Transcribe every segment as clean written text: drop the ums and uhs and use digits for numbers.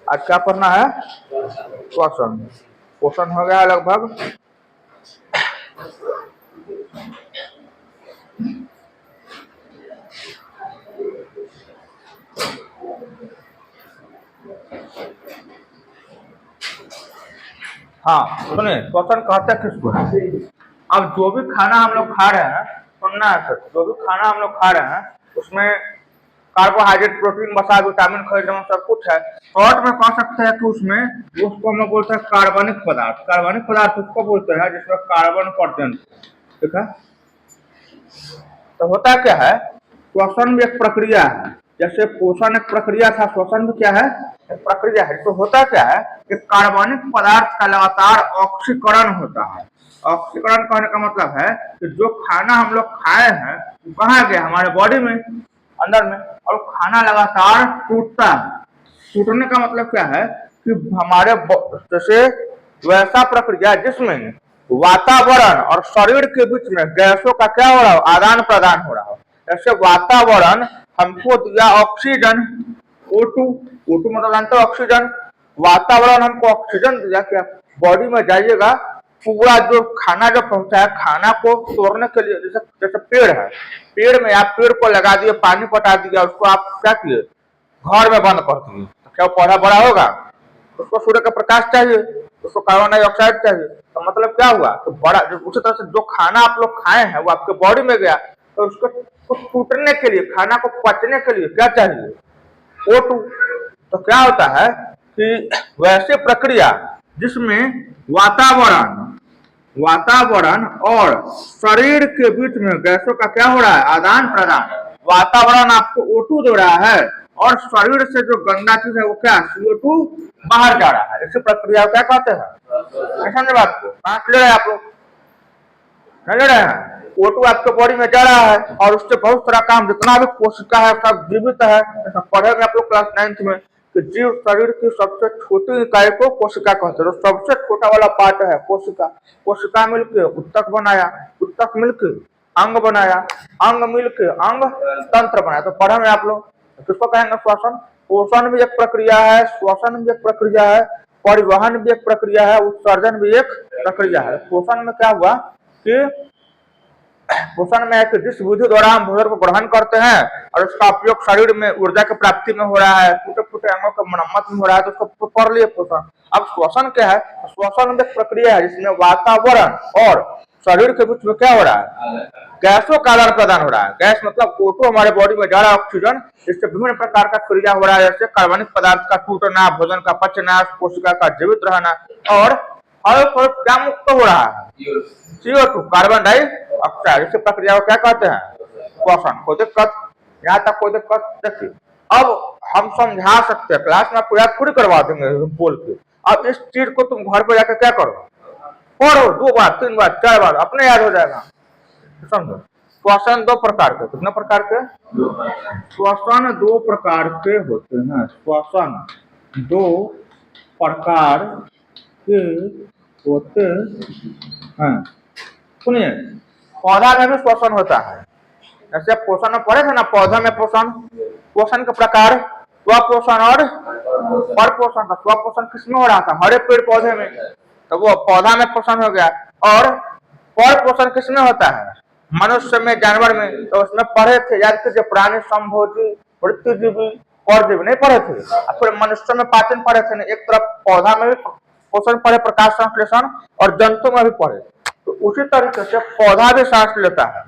आज क्या पढ़ना है? श्वसन। पोषण हो गया लगभग। हाँ सुनिए, श्वसन कहते हैं किसको? अब जो भी खाना हम लोग खा रहे हैं, सुनना है सर, जो भी खाना हम लोग खा रहे हैं उसमें कार्बोहाइड्रेट, प्रोटीन, वसा, विटामिन, खनिज सब कुछ है। शॉर्ट में कह सकते हैं कि उसमें उसको हम लोग बोलते हैं कार्बनिक पदार्थ। कार्बनिक पदार्थ उसको बोलते हैं जिसमें कार्बन प्रेजेंट। ठीक है, तो होता क्या है, श्वसन भी एक प्रक्रिया है। जैसे पोषण एक प्रक्रिया था, श्वसन भी क्या है? एक प्रक्रिया है। तो होता क्या है कि कार्बनिक पदार्थ का लगातार ऑक्सीकरण होता है। ऑक्सीकरण कहने का मतलब है कि जो खाना हम लोग खाए हैं वो कहाँ गया? हमारे बॉडी में, अंदर में, और खाना लगातार टूटता है। टूटने का मतलब क्या है कि हमारे जैसे वैसा प्रक्रिया जिसमें वातावरण और शरीर के बीच में गैसों का क्या हो रहा हो? आदान प्रदान हो रहा हो। जैसे वातावरण हमको दिया ऑक्सीजन, O2, O2 मतलब जानते हो ऑक्सीजन। वातावरण हमको ऑक्सीजन दिया, क्या बॉडी में जाइएगा, पूरा जो खाना जो पहुंचा है, खाना को तोड़ने के लिए, जैसे जैसे पेड़ है, पेड़ में आप पेड़ को लगा दिए, पानी पटा दिया, उसको आप क्या किए? घर में बंद कर दिए, तो क्या पौधा बड़ा होगा? उसको सूर्य का प्रकाश चाहिए, उसको कार्बन डाइऑक्साइड चाहिए। तो मतलब क्या हुआ? तो बड़ा उसी तरह से जो खाना आप लोग खाए हैं वो आपके बॉडी में गया, तो उसको टूटने के लिए, खाना को पचने के लिए क्या चाहिए? O2। तो क्या होता है कि वैसे प्रक्रिया जिसमें वातावरण और शरीर के बीच में गैसों का क्या हो रहा है? आदान प्रदान। वातावरण आपको O2 दे रहा है और शरीर से जो गंदा चीज है वो क्या? CO2 बाहर जा रहा है। इस प्रक्रिया को क्या कहते हैं? समझे बात को? सांस ले रहे हैं आप लोग, नहीं ले रहे हैं? O2 आपके बॉडी में जा रहा है और उससे बहुत सारा काम, जितना भी कोशिका है सब जीवित है। पढ़ेंगे आप लोग क्लास 9th में कि जीव शरीर की सबसे छोटी इकाई को कोशिका कहते हैं। तो सबसे छोटा वाला पार्ट है कोशिका। कोशिका मिलकर उत्तक बनाया, उत्तक मिलकर अंग बनाया, अंग मिलकर अंग तंत्र बनाया। तो पढ़ेंगे आप लोग, किसको कहेंगे? श्वसन। पोषण भी एक प्रक्रिया है, श्वसन भी एक प्रक्रिया है, परिवहन भी एक प्रक्रिया है, उत्सर्जन भी एक प्रक्रिया है। पोषण में क्या हुआ कि पोषण में है कि जिस विधि द्वारा हम भोजन को ग्रहण करते हैं और उसका उपयोग शरीर में ऊर्जा की प्राप्ति में हो रहा है, टूटे फूटे अंगों की मरम्मत में हो रहा है, तो उसको पढ़ लिए पोषण। अब श्वसन क्या है? श्वसन एक प्रक्रिया है जिसमें वातावरण और शरीर के बीच में क्या हो रहा है? गैसों का आदान प्रदान हो रहा है। गैस मतलब O2 हमारे बॉडी में जा रहा है, ऑक्सीजन, जिससे विभिन्न प्रकार का क्रिया हो रहा है, जैसे कार्बनिक पदार्थ का टूटना, भोजन का पचना, कोशिका का जीवित रहना, और हर क्या मुक्त हो रहा है? CO2, carbon dioxide. इस प्रक्रिया को क्या कहते हैं? श्वसन। कोई दिक्कत? यहाँ तक कोई दिक्कत? देखिए, अब हम समझा सकते हैं, क्लास में आपको याद पूरी करवा देंगे बोल के। अब इस चीज को तुम घर पे जाकर क्या करो? पढ़ो 2 बार 3 बार 4 बार, अपने याद हो जाएगा। समझो, श्वसन 2 प्रकार के। कितने प्रकार के? श्वसन 2 प्रकार के होते हैं। श्वसन 2 प्रकार के होते हैं। सुनिए, पौधा में भी श्वसन होता है। जैसे आप पोषण में पढ़े थे ना, पौधा में पोषण, पोषण के प्रकार, स्वपोषण और परपोषण। का स्वपोषण किसमें हो रहा था? हरे पेड़ पौधे में, तो वो पौधा में पोषण हो गया। और परपोषण किसमें होता है? मनुष्य में, जानवर में। तो उसमें पढ़े थे, याद कीजिए, प्राणी संभोजी, वृत्तिजीवी, परजीवी नहीं पढ़े थे? फिर मनुष्य में पाचन पढ़े थे। एक तरफ पौधा में भी पोषण पढ़े, प्रकाश संश्लेषण, और जंतु में भी पढ़े। तो उसी तरीके से पौधा भी सांस लेता है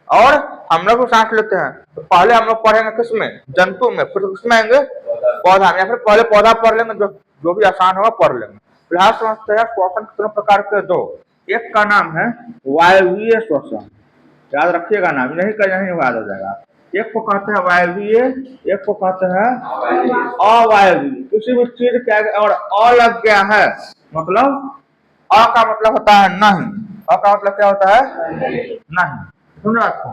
और हम लोग भी सांस लेते हैं। तो पहले हम लोग पढ़ेंगे किसमें? जंतु में, फिर किसमें आएंगे? पौधा में। या फिर पहले पौधा पढ़ लेंगे, जो भी आसान होगा पढ़ लेंगे। फिलहाल समझते हैं श्वसन कितने प्रकार के? 2। एक का नाम है वायवीय श्वसन, याद रखिएगा नाम, नहीं का नहीं याद हो जाएगा। एक को कहते हैं वायवीय, एक को कहते हैं अवायवीय। किसी भी चीज के आगे और अ लग गया है मतलब अ का मतलब होता है नहीं। अ का मतलब क्या होता है? नहीं। सुन रखो,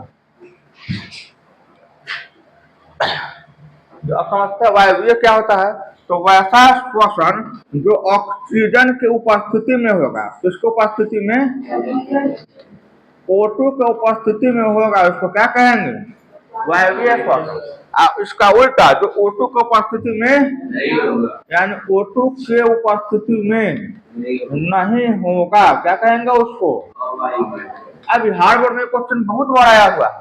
वायवीय क्या होता है? तो वैसा श्वसन जो ऑक्सीजन की उपस्थिति में होगा। किसकी उपस्थिति में? O2 की उपस्थिति में होगा, उसको क्या कहेंगे? वायवीय श्वसन। इसका उल्टा जो O2 की उपस्थिति में यानी O2 के उपस्थिति में नहीं होगा, क्या कहेंगे उसको? अब हार्ड बोर्ड में क्वेश्चन बहुत बड़ा आया हुआ है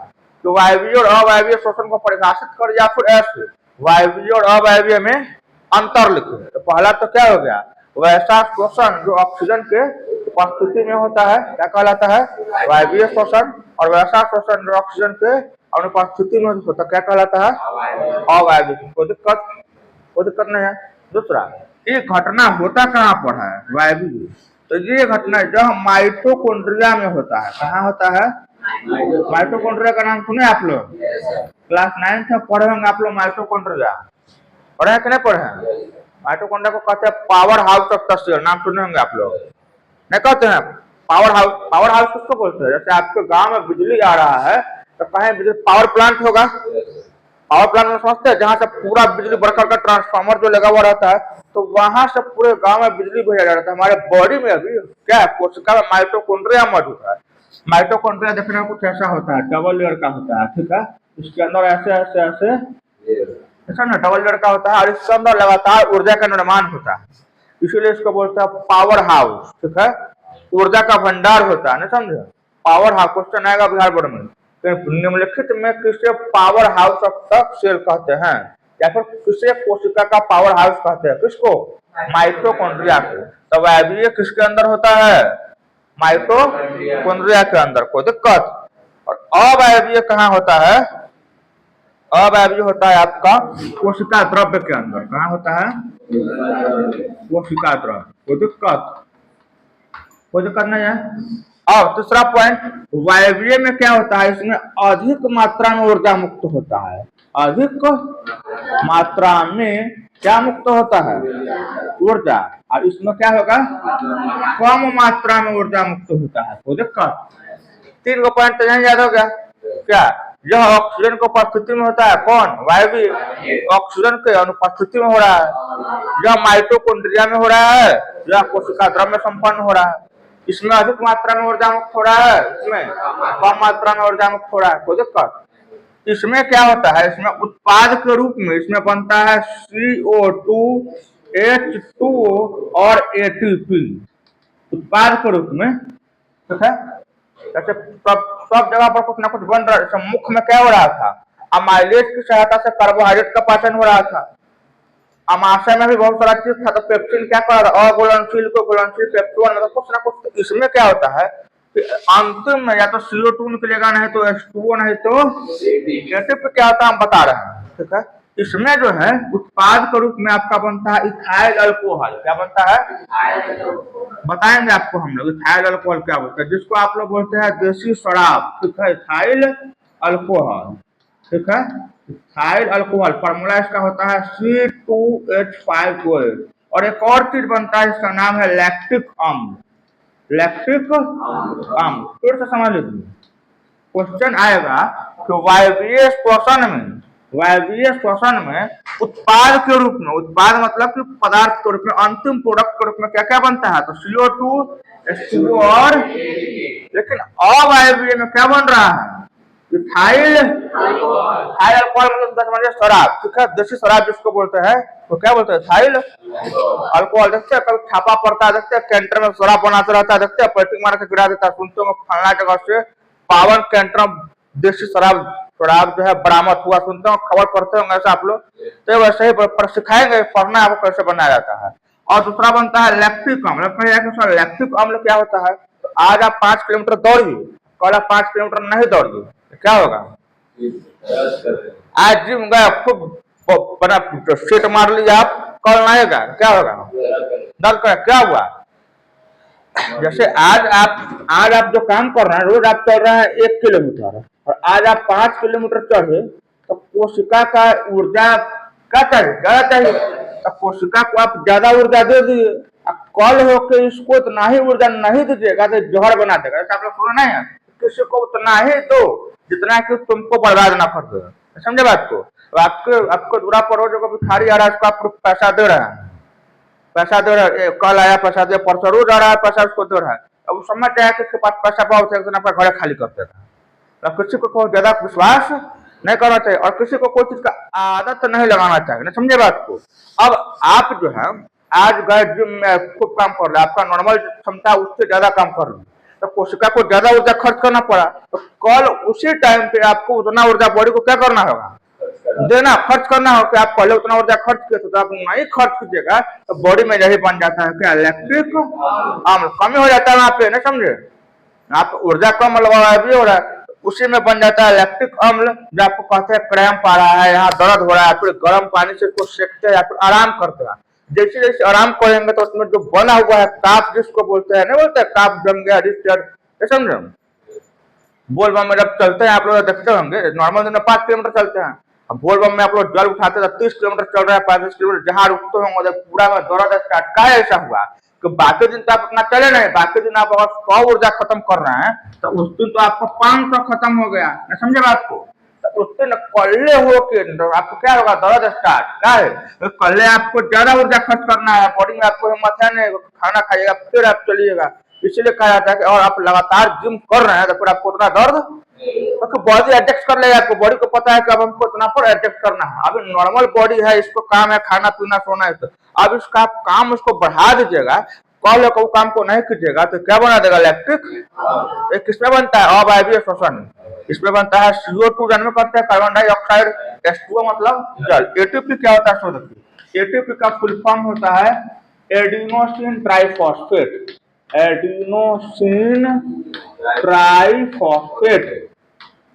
तो वायवीय और अवायवीय श्वसन को परिभाषित कर या फिर ऐसे वायवीय और अवायवीय में अंतर लिखे। तो पहला तो क्या हो गया, वैसा श्वसन जो ऑक्सीजन के उपस्थिति में होता है क्या कहलाता है? वायवीय श्वसन। और वैसा श्वसन जो ऑक्सीजन के अनुपस्थिति में होता है क्या कहलाता है? अवायवीय। कोई दिक्कत नहीं है। दूसरा, ये घटना होता कहाँ पर है? वायवीय। तो ये घटना जब माइटोकॉन्ड्रिया में होता है। कहाँ होता है? माइटोकॉन्ड्रिया का नाम सुने आप लोग? क्लास 9 तक पढ़े होंगे आप लोग माइटोकॉन्ड्रिया, पढ़े हैं कि नहीं पढ़े हैं? माइटोकॉन्ड्रिया को कहते हैं power house of the cell, नाम सुने होंगे आप लोग, नहीं कहते हैं? पावर हाउस, पावर हाउस किसको बोलते हैं? जैसे आपके गांव में बिजली आ रहा है तो कहीं बिजली पावर प्लांट होगा, पावर प्लांट में समझते हैं जहां से पूरा बिजली बरकर का ट्रांसफार्मर जो लगा हुआ रहता है तो वहां से पूरे गांव में बिजली भेजा जाता है। हमारे बॉडी में अभी क्या है, कोशिका में माइटोकॉन्ड्रिया मौजूद है। माइटोकॉन्ड्रिया देखने में कुछ ऐसा होता है, डबल लेयर का होता है, ठीक है? इसके अंदर ऐसे ऐसे ऐसे ऐसा ना डबल लेयर का होता है और इसके अंदर लगातार ऊर्जा का निर्माण होता है, इसीलिए इसको बोलते हैं पावर हाउस, ठीक है? ऊर्जा का भंडार होता है, नहीं समझे? पावर हाउस क्वेश्चन आएगा बिहार बोर्ड में, निम्नलिखित में किसे power house of the cell कहते हैं या फिर किसे कोशिका का पावर हाउस कहते हैं? किसको? माइटोकॉन्ड्रिया को। तो वायवीय किसके अंदर होता है? माइटोकॉन्ड्रिया के अंदर, कोई दिक्कत? और अवायवीय कहाँ होता है? अवायवीय होता है आपका कोशिका द्रव्य के अंदर। कहाँ होता है? कोशिका द्रव्य। कोई दिक्कत नहीं है। अब दूसरा पॉइंट, वायवीय में क्या होता है? इसमें अधिक मात्रा में ऊर्जा मुक्त होता है। अधिक मात्रा में क्या मुक्त होता है? ऊर्जा। और इसमें क्या होगा? कम मात्रा में ऊर्जा मुक्त होता है। कोई दिक्कत? 3 को पॉइंट तो नहीं याद हो गया क्या? यह ऑक्सीजन की उपस्थिति में होता है, कौन? वायवीय। ऑक्सीजन के अनुपस्थिति में हो रहा है। यह माइटोकॉन्ड्रिया में हो रहा है, यह कोशिका द्रव्य में संपन्न हो रहा है। इसमें अधिक मात्रा में ऊर्जा मुक्त हो रहा है, इसमें कम मात्रा में ऊर्जा मुक्त हो रहा है। कोई दिक्कत? इसमें क्या होता है? इसमें उत्पाद के रूप में इसमें बनता है CO2, H2O और ATP उत्पाद के रूप में, ठीक है? जैसे सब जगह पर कुछ ना कुछ बन रहा है। जैसे मुख में क्या हो रहा था? अमाइलेज की सहायता से कार्बोहाइड्रेट का पाचन हो रहा था। अमाशय में भी बहुत सारा चीज था, तो पेप्सिन क्या कर रहा है? अघुलनशील को घुलनशील पेप्टोन, मतलब कुछ ना कुछ। इसमें क्या होता है कि अंतिम में या तो CO2 निकलेगा, नहीं तो H2O, नहीं तो ATP क्या होता है हम बता रहे हैं, ठीक है? इसमें जो है उत्पाद के रूप में आपका बनता है इथाइल अल्कोहल। क्या बनता है? बताएंगे आपको हम लोग इथाइल अल्कोहल क्या बोलते हैं, जिसको आप लोग बोलते हैं देसी शराब, ठीक है? इथाइल अल्कोहल, ठीक है? इथाइल अल्कोहल फॉर्मूला इसका होता है C2H5OH। और एक और चीज बनता है, इसका नाम है लैक्टिक अम्ल। लैक्टिक अम्ल फिर से समझ लीजिए, क्वेश्चन आएगा कि वायवीय श्वसन में उत्पाद के रूप में, उत्पाद मतलब कि पदार्थ के रूप में, अंतिम प्रोडक्ट के रूप में क्या क्या बनता है? तो CO2, H2O और, लेकिन अवायवीय में क्या बन रहा है? इथाइल अल्कोहल, मतलब समझिए शराब, ठीक है? देसी शराब जिसको बोलते हैं तो क्या बोलते हैं? Ethyl alcohol. देखते हैं कभी छापा पड़ता है, देखते हैं कैंटर में शराब बनाते रहता है, देखते हैं पलटी मार के गिरा देता है, सुनते हो फलना जगह से 52 कैंटर देशी शराब जो है बरामद हुआ, सुनते हो, खबर पढ़ते होंगे ऐसा आप लोग। तो वैसे ही सिखाएंगे, पढ़ना आपको कैसे बनाया जाता है। और दूसरा बनता है लैक्टिक अम्ल। लैक्टिक अम्ल क्या होता है? तो आज आप 5 किलोमीटर दौड़िए, कल आप 5 किलोमीटर नहीं दौड़िए, क्या होगा? आज जिम गए, खूब बना सीट मार लिया आप, कल नहीं गए, क्या होगा? दर्द कर। क्या हुआ? जैसे आज आप जो काम कर रहे हैं, रोज आप चल रहे हैं 1 किलोमीटर और आज आप 5 किलोमीटर चढ़े, तो कोशिका का ऊर्जा क्या चाहिए? ज्यादा चाहिए। तो कोशिका को आप ज्यादा ऊर्जा दे दिए, कल होके इसको इतना ही ऊर्जा नहीं दीजिएगा तो जहर बना देगा। ऐसा आप लोग सुना नहीं है? किसी को उतना ही दो जितना कि तुमको बर्बाद ना कर दे। समझे बात को? तो आपको दूरा पर हो, जो भिखारी आ रहा है उसको आप पैसा दे रहे हैं, कल आया पैसा दे, परसों रोज आ रहा है पैसा उसको दे रहा है। अब समझ जाए कि इसके पास पैसा बहुत है, आपका घर खाली कर देगा। किसी को ज्यादा विश्वास नहीं करना चाहिए और किसी को कोई चीज का आदत नहीं लगाना चाहिए ना, समझे बात को। अब आप जो है आज गए जिम में खूब काम कर रहे, आपका नॉर्मल क्षमता उससे ज्यादा काम कर रहे, तो कोशिका को ज्यादा ऊर्जा खर्च करना पड़ा, तो कल उसी टाइम पे आपको उतना ऊर्जा बॉडी को क्या करना होगा, देना, खर्च करना हो। कि आप पहले उतना ऊर्जा खर्च किए तो आप नहीं खर्च कीजिएगा तो बॉडी में यही बन जाता है क्या, लैक्टिक अम्ल, कमी हो जाता है वहां पे, ना समझे। आप ऊर्जा कम लगा भी हो रहा है, उसी में बन जाता है लैक्टिक अम्ल, जो आपको कहते हैं क्रैम्प आ रहा है, यहाँ दर्द हो रहा है, फिर गर्म पानी से उसको सेकते हैं या फिर आराम करते हैं। जैसे जैसे आराम करेंगे तो उसमें जो बना हुआ है काफ, जिसको बोलते हैं, नहीं बोलते काफ जम गया, समझे। बोल बम में जब चलते हैं आप लोग देखते होंगे, नॉर्मल दिन में 5 किलोमीटर चलते हैं, अब बोल बम में आप लोग जल उठाते हैं 30 किलोमीटर चल रहा है, 35 किलोमीटर, जहाँ रुकते होंगे पूरा में दौरा स्टार्ट का ऐसा हुआ कि बाकी दिन तो आप अपना चले नहीं, बाकी दिन आप अगर 100 ऊर्जा खत्म कर रहे हैं तो उस दिन तो आपको 500 खत्म हो गया, समझे बात को। तो उस दिन कल्ले हो के आपको क्या होगा, दर्द स्टार्ट क्या है, तो कल्ले आपको ज्यादा ऊर्जा खर्च करना है, बॉडी में आपको हिम्मत है नहीं, खाना खाइएगा फिर आप चलिएगा, इसलिए कहा जाता है कि और आप लगातार जिम कर रहे हैं तो फिर आपको उतना दर्द, तो बॉडी एडजस्ट कर लेगा, आपको बॉडी को पता है कि अब हमको इतना पर एडजस्ट करना है। अभी नॉर्मल बॉडी है, इसको काम है खाना पीना सोना है, तो अब इसका आप काम उसको बढ़ा दीजिएगा, कल को काम को नहीं कीजिएगा तो क्या बना देगा, लैक्टिक। किसमें बनता है, अवायवीय श्वसन, इसमें बनता है CO2 जन्म करते हैं, कार्बन डाइऑक्साइड, H2O मतलब जल। एटीपी क्या होता है, देखिए एटीपी का फुल फॉर्म होता है एडिनोसिन ट्राइफॉस्फेट, एडिनोसिन ट्राइफॉस्फेट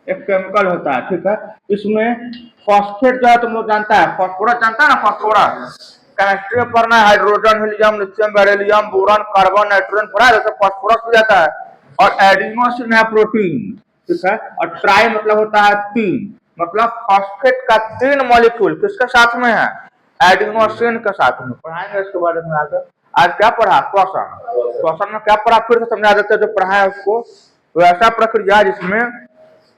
एक केमिकल होता है, ठीक है। इसमें फॉस्फेट जो है तुम लोग जानता है, फॉस्फोरस जानता है ना, फॉस्फोरस केमिस्ट्री में पढ़ना है, hydrogen helium lithium beryllium boron carbon nitrogen पढ़ा है, जैसे फॉस्फोरस भी जाता है। और एडिनोसिन है प्रोटीन, ठीक है। और ट्राई मतलब होता है 3, मतलब फॉस्फेट का 3 मॉलिक्यूल किसके साथ में है, एडिनोसिन के साथ में। पढ़ाएंगे इसके बारे में आगे। आज क्या पढ़ा, श्वसन, श्वसन में क्या पढ़ा फिर से समझा देते, जो पढ़ा है उसको। वैसा प्रक्रिया जिसमें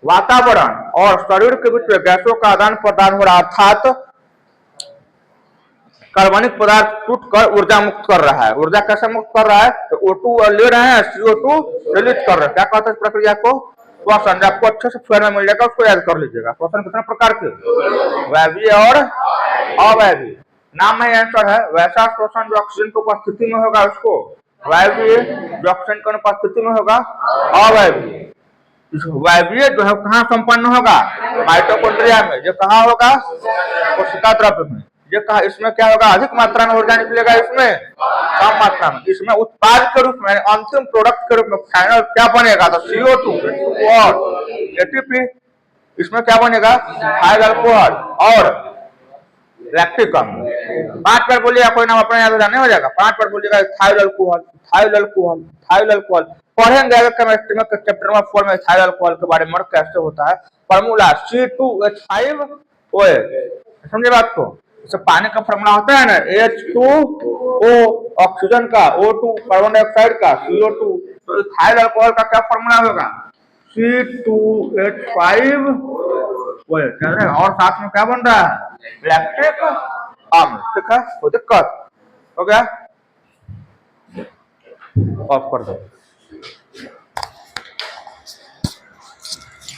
वातावरण और शरीर के बीच में गैसों का आदान प्रदान हो रहा, अर्थात कार्बनिक पदार्थ टूटकर ऊर्जा मुक्त कर रहा है। ऊर्जा कैसे मुक्त कर रहा है, तो O2 ले रहे हैं, CO2 रिलीज कर रहे हैं। क्या कहते हैं इस प्रक्रिया को, श्वसन। आपको अच्छे से फेर में मिल जाएगा, उसको याद कर लीजिएगा। श्वसन कितने प्रकार के, वायवीय और अवायवीय। नाम में आंसर है, वैसा श्वसन जो ऑक्सीजन की उपस्थिति में होगा उसको वायवीय, जो ऑक्सीजन की उपस्थिति में होगा अवायवीय। वायवीय जो है कहाँ संपन्न होगा, माइटोकॉन्ड्रिया में। जो कहाँ होगा, कोशिका द्रव्य में। ये कहा, इसमें क्या होगा, अधिक मात्रा में ऊर्जा निकलेगा, इसमें कम मात्रा में। इसमें उत्पाद के रूप में, अंतिम प्रोडक्ट के रूप में फाइनल क्या बनेगा, तो CO2 और एटीपी। इसमें क्या बनेगा, हाइड अल्कोहल और लैक्टिक अम्ल। 5 बार बोलिएगा, कोई नाम अपने याद नहीं हो जाएगा, 5 बार बोलिएगा, थाइल अल्कोहल, थाइल अल्कोहल, थाइल अल्कोहल। पढ़ेंगे अगर केमिस्ट्री में चैप्टर नंबर 4 में थाइल अल्कोहल के बारे में कैसे होता है। फॉर्मूला C2H5OH, समझे बात को। जैसे पानी का फॉर्मूला होता है ना, H2O ऑक्सीजन का, O2 कार्बन डाइऑक्साइड का, CO2, तो थाइल अल्कोहल का क्या फॉर्मूला होगा, C2H5OH। और साथ में क्या बन रहा है, लैक्टिक अम्ल, ठीक है। तो दिक्कत हो गया, ऑफ कर दो।